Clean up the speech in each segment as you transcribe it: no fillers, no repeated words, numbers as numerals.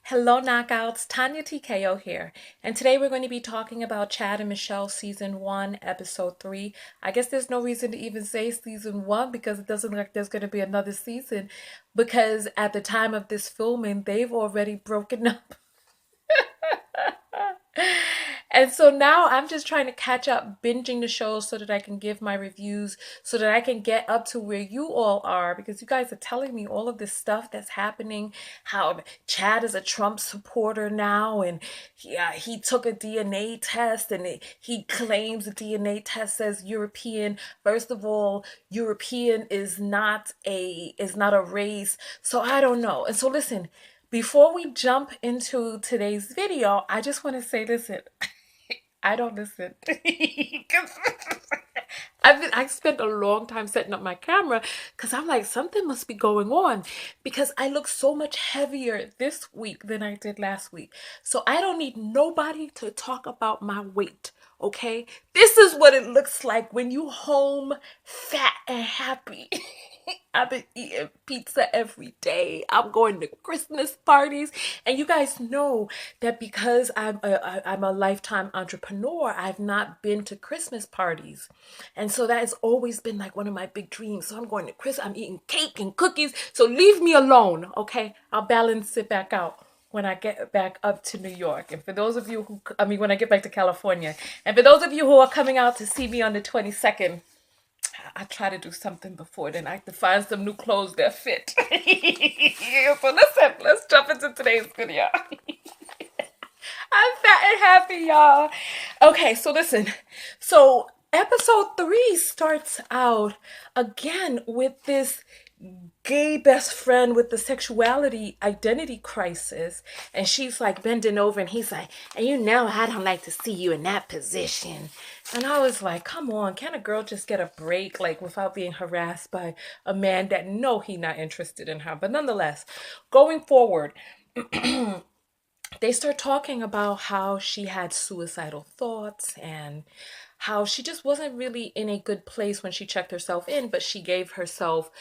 Hello, Knockouts. Tonya TKO here. And today we're going to be talking about Chad and Michelle Season 1, Episode 3. I guess there's no reason to even say Season 1 because it doesn't look like there's going to be another season. Because at the time of this filming, they've already broken up. And so now I'm just trying to catch up, binging the show so that I can give my reviews, so that I can get up to where you all are, because you guys are telling me all of this stuff that's happening, how Chad is a Trump supporter now, and he took a DNA test, and he claims the DNA test says European. First of all, European is not a race, so I don't know. And so listen, before we jump into today's video, I just want to say, listen, I don't listen. I spent a long time setting up my camera because I'm like, something must be going on because I look so much heavier this week than I did last week. So I don't need nobody to talk about my weight. Okay, this is what it looks like when you home fat and happy. I've been eating pizza every day. I'm going to Christmas parties, and you guys know that because I'm a lifetime entrepreneur, I've not been to Christmas parties, and so that has always been like one of my big dreams. So I'm going to Christmas. I'm eating cake and cookies. So leave me alone, okay? I'll balance it back out when I get back up to New York. And for those of you when I get back to California, and for those of you who are coming out to see me on the 22nd, I try to do something before then. I have to find some new clothes that fit. So listen, let's jump into today's video. I'm fat and happy, y'all. Okay, so listen. So episode 3 starts out again with this gay best friend with the sexuality identity crisis, and she's like bending over and he's like, and you know I don't like to see you in that position. And I was like, come on, can a girl just get a break, like, without being harassed by a man that know he not interested in her? But nonetheless, going forward, they start talking about how she had suicidal thoughts and how she just wasn't really in a good place when she checked herself in, but she gave herself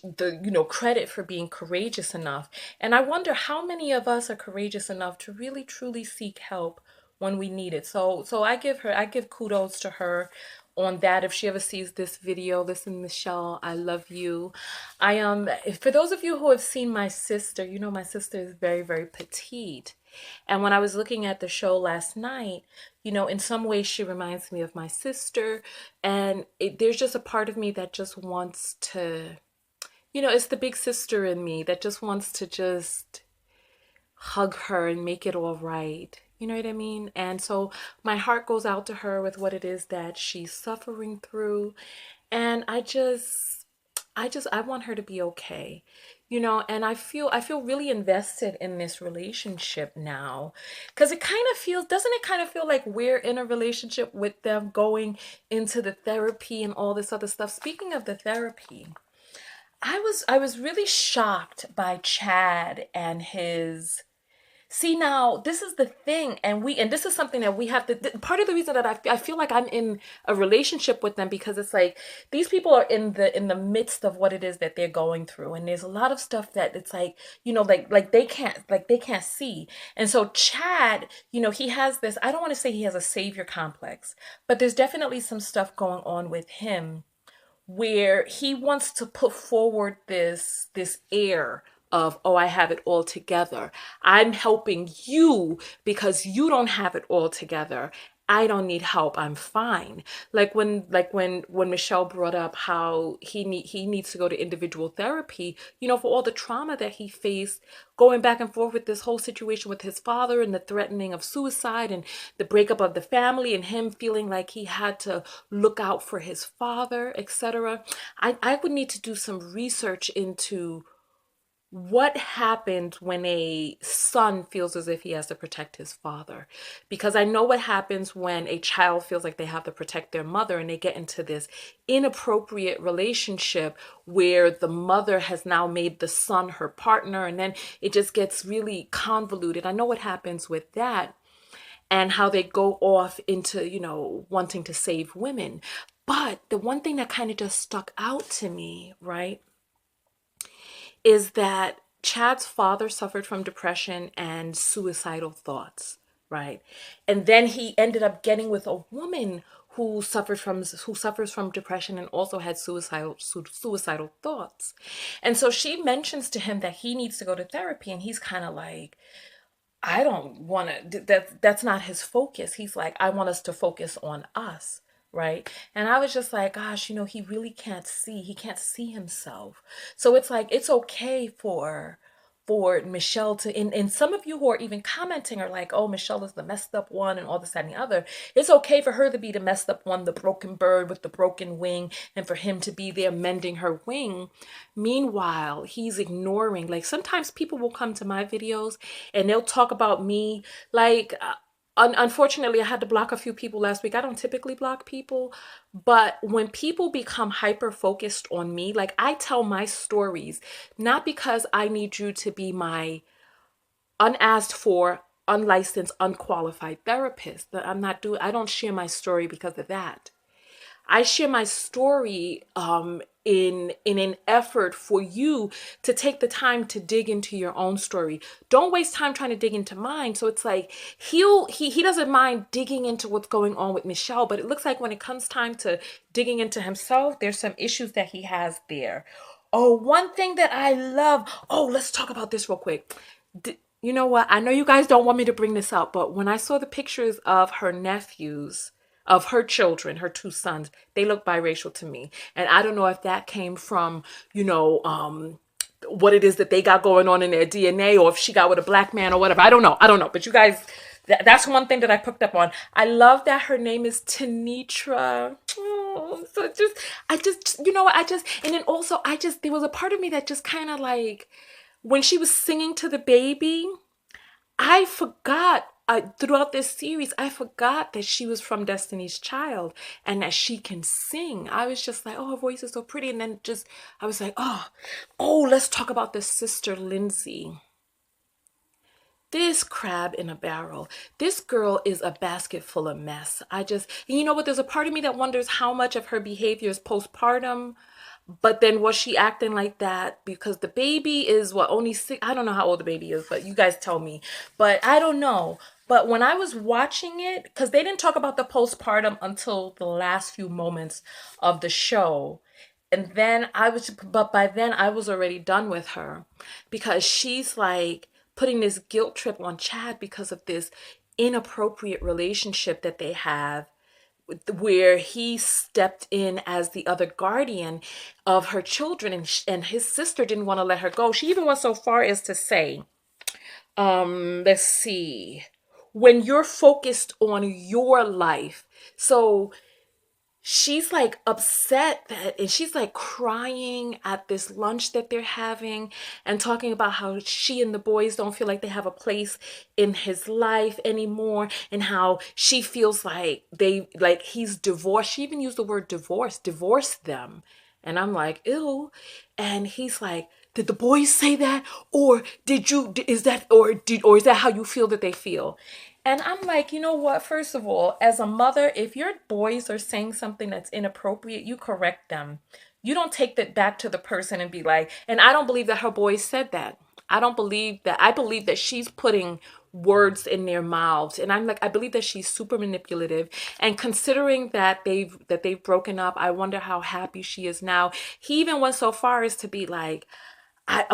the credit for being courageous enough. And I wonder how many of us are courageous enough to really truly seek help when we need it. So I give kudos to her on that. If she ever sees this video, listen, Michelle, I love you. For those of you who have seen my sister, you know my sister is very, very petite. And when I was looking at the show last night, in some ways she reminds me of my sister. And there's just a part of me that just wants to, it's the big sister in me that just wants to just hug her and make it all right. You know what I mean? And so my heart goes out to her with what it is that she's suffering through. And I want her to be okay. And I feel really invested in this relationship now, because doesn't it kind of feel like we're in a relationship with them, going into the therapy and all this other stuff. Speaking of the therapy, I was really shocked by Chad and his. See, now this is the thing, and this is something that we have to. Part of the reason that I feel like I'm in a relationship with them, because it's like these people are in the midst of what it is that they're going through, and there's a lot of stuff that it's like, they can't see. And so Chad, he has this. I don't want to say he has a savior complex, but there's definitely some stuff going on with him where he wants to put forward this air of, oh, I have it all together. I'm helping you because you don't have it all together. I don't need help. I'm fine. Like when Michelle brought up how he needs to go to individual therapy, for all the trauma that he faced, going back and forth with this whole situation with his father and the threatening of suicide and the breakup of the family and him feeling like he had to look out for his father, etc. I would need to do some research into what happens when a son feels as if he has to protect his father, because I know what happens when a child feels like they have to protect their mother and they get into this inappropriate relationship where the mother has now made the son her partner, and then it just gets really convoluted. I know what happens with that and how they go off into, wanting to save women. But the one thing that kind of just stuck out to me, right, is that Chad's father suffered from depression and suicidal thoughts, right? And then he ended up getting with a woman who suffers from depression and also had suicidal thoughts. And so she mentions to him that he needs to go to therapy, and he's kind of like, I don't want to, that's not his focus. He's like, I want us to focus on us. Right. And I was just like, gosh, he really he can't see himself. So it's like, it's okay for Michelle to, and some of you who are even commenting are like, oh, Michelle is the messed up one and all this, that, and the other. It's okay for her to be the messed up one, the broken bird with the broken wing, and for him to be there mending her wing. Meanwhile, he's ignoring, like sometimes people will come to my videos and they'll talk about me like, unfortunately, I had to block a few people last week. I don't typically block people, but when people become hyper focused on me, like I tell my stories, not because I need you to be my unasked for, unlicensed, unqualified therapist. I don't share my story because of that. I share my story in an effort for you to take the time to dig into your own story. Don't waste time trying to dig into mine. So it's like he doesn't mind digging into what's going on with Michelle, but it looks like when it comes time to digging into himself, there's some issues that he has there. Oh, one thing that I love. Oh, let's talk about this real quick. You know what? I know you guys don't want me to bring this up, but when I saw the pictures of her nephews, of her children, her two sons, they look biracial to me. And I don't know if that came from, what it is that they got going on in their DNA, or if she got with a black man or whatever. I don't know. But you guys, that's one thing that I picked up on. I love that her name is Tanitra. Oh, so and then also there was a part of me that just kind of like, when she was singing to the baby, I forgot throughout this series, I forgot that she was from Destiny's Child and that she can sing. I was just like, oh, her voice is so pretty. And then I was like, oh, let's talk about the sister, Lindsay. This crab in a barrel. This girl is a basket full of mess. You know what? There's a part of me that wonders how much of her behavior is postpartum. But then was she acting like that because the baby is only 6? I don't know how old the baby is, but you guys tell me. But I don't know. But when I was watching it, because they didn't talk about the postpartum until the last few moments of the show. And then but by then I was already done with her, because she's like putting this guilt trip on Chad because of this inappropriate relationship that they have, where he stepped in as the other guardian of her children, and his sister didn't want to let her go. She even went so far as to say, let's see, when you're focused on your life. So she's like upset and she's like crying at this lunch that they're having and talking about how she and the boys don't feel like they have a place in his life anymore, and how she feels like he's divorced. She even used the word divorce them. And I'm like, ew. And he's like, did the boys say that? Or is that how you feel that they feel? And I'm like, you know what? First of all, as a mother, if your boys are saying something that's inappropriate, you correct them. You don't take that back to the person and be like, and I don't believe that her boys said that. I don't believe that. I believe that she's putting words in their mouths. And I'm like, I believe that she's super manipulative. And considering that they've broken up, I wonder how happy she is now. He even went so far as to be like, I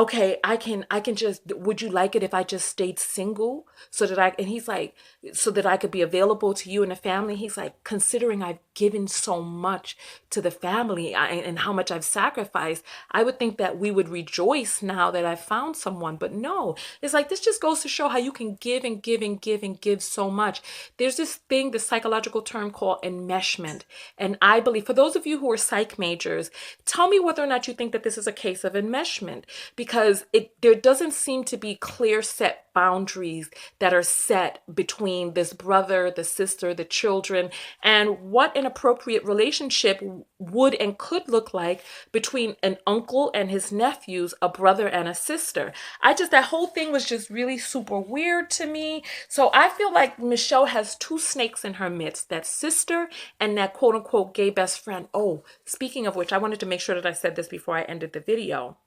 can just, would you like it if I just stayed single and he's like, so that I could be available to you and the family? He's like, considering I've given so much to the family and how much I've sacrificed, I would think that we would rejoice now that I've found someone. But no, it's like, this just goes to show how you can give and give and give and give so much. There's this thing, this psychological term called enmeshment. And I believe, for those of you who are psych majors, tell me whether or not you think that this is a case of enmeshment, because there doesn't seem to be clear set boundaries that are set between this brother, the sister, the children, and what an appropriate relationship would and could look like between an uncle and his nephews, a brother and a sister. That whole thing was just really super weird to me. So I feel like Michelle has two snakes in her midst, that sister and that quote unquote gay best friend. Oh, speaking of which, I wanted to make sure that I said this before I ended the video.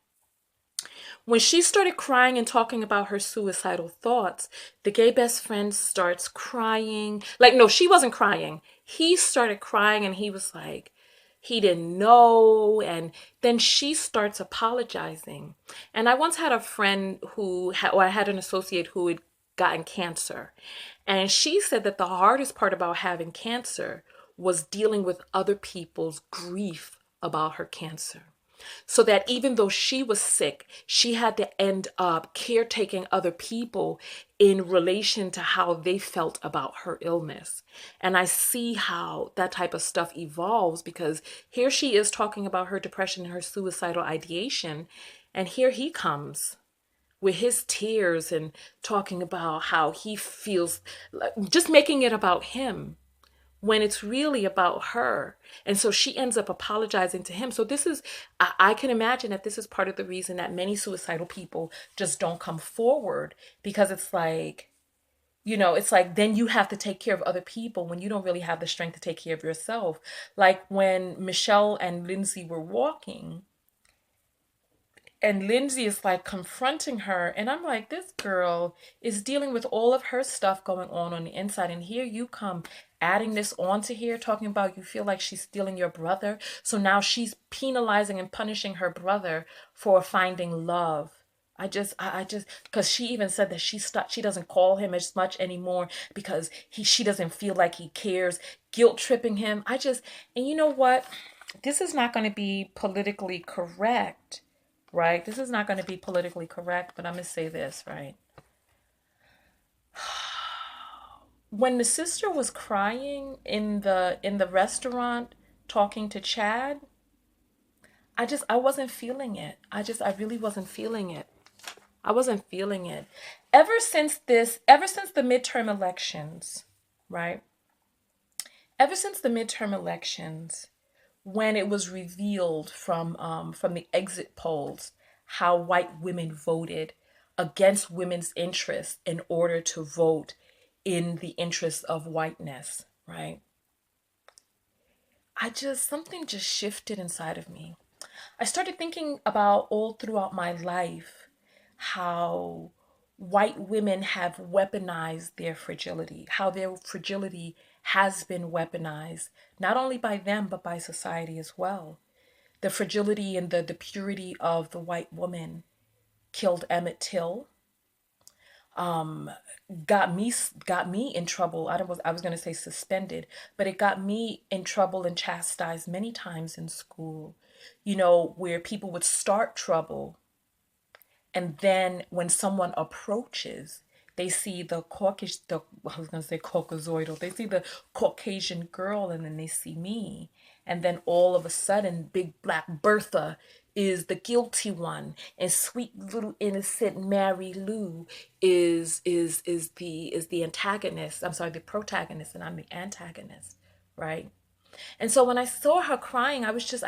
When she started crying and talking about her suicidal thoughts, the gay best friend starts crying. Like, no, she wasn't crying. He started crying and he was like, he didn't know. And then she starts apologizing. And I once had a friend or I had an associate who had gotten cancer. And she said that the hardest part about having cancer was dealing with other people's grief about her cancer. So that even though she was sick, she had to end up caretaking other people in relation to how they felt about her illness. And I see how that type of stuff evolves, because here she is talking about her depression and her suicidal ideation. And here he comes with his tears and talking about how he feels, like, just making it about him when it's really about her. And so she ends up apologizing to him. So this is, I can imagine that this is part of the reason that many suicidal people just don't come forward, because it's like, it's like then you have to take care of other people when you don't really have the strength to take care of yourself. Like when Michelle and Lindsay were walking, and Lindsay is like confronting her. And I'm like, this girl is dealing with all of her stuff going on the inside. And here you come adding this on to here, talking about you feel like she's stealing your brother. So now she's penalizing and punishing her brother for finding love. I just, because she even said that she doesn't call him as much anymore because she doesn't feel like he cares, guilt tripping him. And you know what? This is not going to be politically correct, right? This is not going to be politically correct, but I'm going to say this, right? When the sister was crying in the restaurant talking to Chad, I wasn't feeling it. I really wasn't feeling it. I wasn't feeling it. Ever since the midterm elections, right? Ever since the midterm elections, when it was revealed from the exit polls how white women voted against women's interests in order to vote in the interests of whiteness, right? Something just shifted inside of me. I started thinking about all throughout my life how white women have weaponized their fragility, how their fragility has been weaponized, not only by them, but by society as well. The fragility and the purity of the white woman killed Emmett Till, um, got me in trouble. I was gonna say suspended, but it got me in trouble and chastised many times in school. Where people would start trouble, and then when someone approaches, they see I was gonna say Caucasoidal, they see the Caucasian girl, and then they see me. And then all of a sudden, big black Bertha is the guilty one, and sweet little innocent Mary Lou is the antagonist. I'm sorry, the protagonist, and I'm the antagonist, right? And so when I saw her crying, I was just,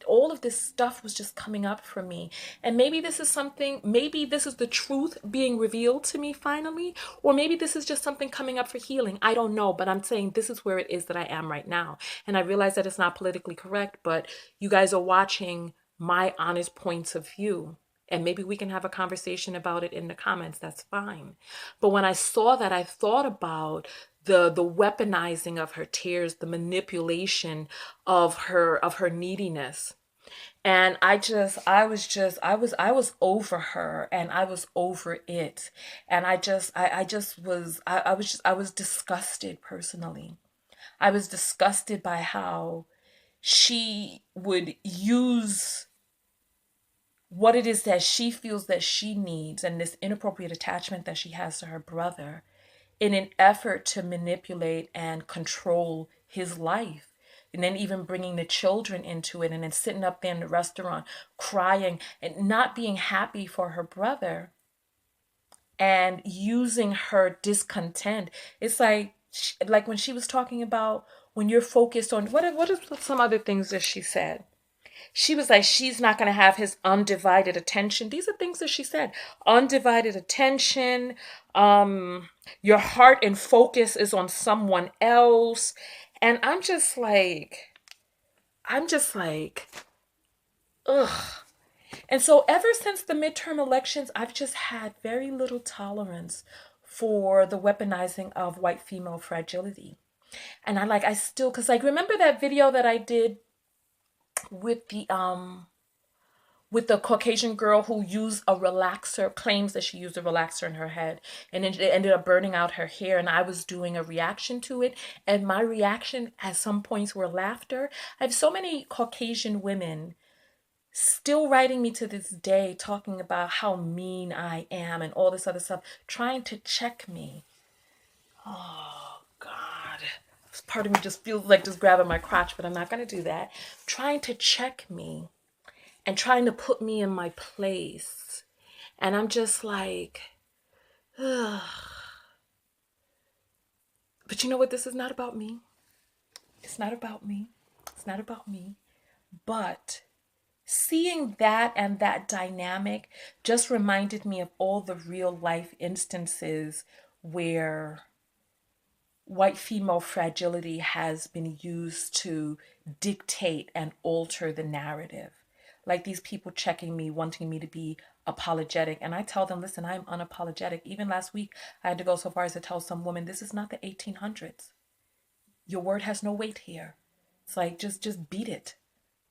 all of this stuff was just coming up for me. And maybe this is the truth being revealed to me finally, or maybe this is just something coming up for healing. I don't know, but I'm saying this is where it is that I am right now. And I realize that it's not politically correct, but you guys are watching my honest points of view. And maybe we can have a conversation about it in the comments. That's fine. But when I saw that, I thought about the weaponizing of her tears, the manipulation of her neediness. And I was over her, and I was over it. And I was disgusted personally. I was disgusted by how she would use what it is that she feels that she needs, and this inappropriate attachment that she has to her brother, in an effort to manipulate and control his life. And then even bringing the children into it, and then sitting up there in the restaurant crying and not being happy for her brother, and using her discontent. It's like when she was talking about when you're focused on what is some other things that she said. She was like, she's not going to have his undivided attention. These are things that she said. Undivided attention. Your heart and focus is on someone else. And I'm just like, ugh. And so ever since the midterm elections, I've just had very little tolerance for the weaponizing of white female fragility. And I still, because like, remember that video that I did with the Caucasian girl who used a relaxer, claims that she used a relaxer in her head, and it ended up burning out her hair, and I was doing a reaction to it, and my reaction at some points were laughter. I have so many Caucasian women still writing me to this day talking about how mean I am and all this other stuff, trying to check me. Oh, God. Part of me just feels like just grabbing my crotch, but I'm not going to do that. Trying to check me and trying to put me in my place. And I'm just like, ugh. But you know what? This is not about me. It's not about me. It's not about me. But seeing that and that dynamic just reminded me of all the real life instances where white female fragility has been used to dictate and alter the narrative. Like these people checking me, wanting me to be apologetic. And I tell them, listen, I'm unapologetic. Even last week, I had to go so far as to tell some woman, this is not the 1800s. Your word has no weight here. It's like, just beat it.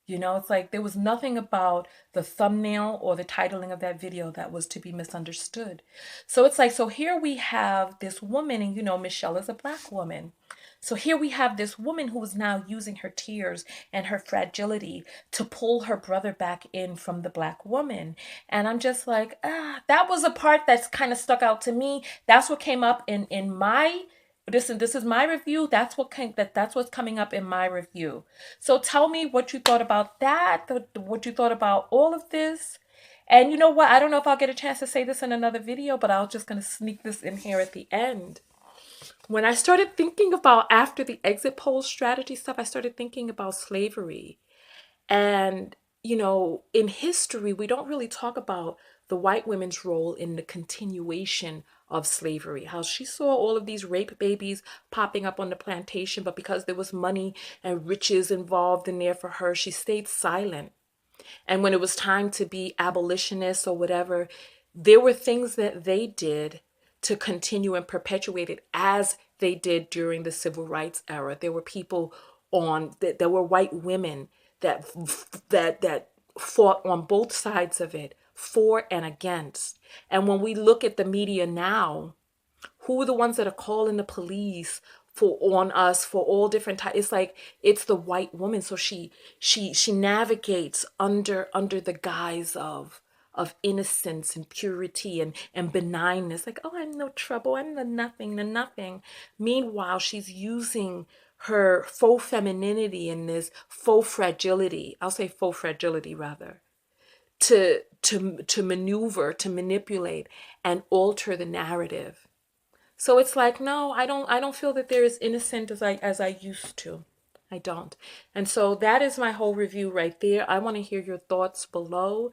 You know, it's like there was nothing about the thumbnail or the titling of that video that was to be misunderstood. So it's like, so here we have this woman, and you know, Michelle is a Black woman. So here we have this woman who is now using her tears and her fragility to pull her brother back in from the Black woman. And I'm just like, that was a part that's kind of stuck out to me. That's what came up in my this is my review. That's what's coming up in my review. So tell me what you thought about that, what you thought about all of this. And you know what? I don't know if I'll get a chance to say this in another video, but I'm just going to sneak this in here at the end. When I started thinking about, after the exit poll strategy stuff, I started thinking about slavery. And, you know, in history, we don't really talk about the white women's role in the continuation of slavery, how she saw all of these rape babies popping up on the plantation, but because there was money and riches involved in there for her, she stayed silent. And when it was time to be abolitionists or whatever, there were things that they did to continue and perpetuate it, as they did during the civil rights era. There were people there were white women that fought on both sides of it, for and against. And when we look at the media now, who are the ones that are calling the police on us for all different types? It's like, it's the white woman. So she navigates under the guise of innocence and purity and benignness. Like, oh, I'm no trouble. I'm the nothing. Meanwhile, she's using her faux femininity and this faux fragility. I'll say faux fragility rather. To maneuver, to manipulate and alter the narrative. So it's like, no, I don't feel that they're as innocent as I used to. I don't. And so that is my whole review right there. I want to hear your thoughts below,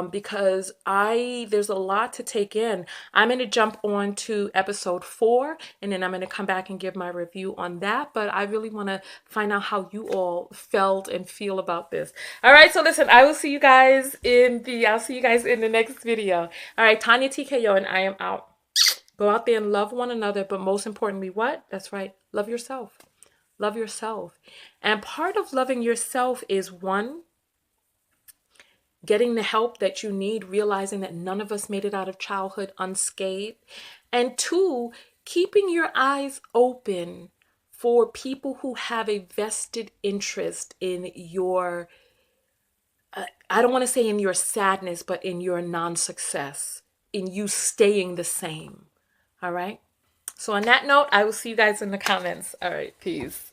because there's a lot to take in. I'm going to jump on to episode 4, and then I'm going to come back and give my review on that. But I really want to find out how you all felt and feel about this. All right. So listen, I'll see you guys in the next video. All right. Tonya TKO, and I am out. Go out there and love one another. But most importantly, what? That's right. Love yourself. Love yourself. And part of loving yourself is, 1, getting the help that you need, realizing that none of us made it out of childhood unscathed. And 2, keeping your eyes open for people who have a vested interest in your, I don't want to say in your sadness, but in your non-success, in you staying the same. All right. So on that note, I will see you guys in the comments. All right. Peace.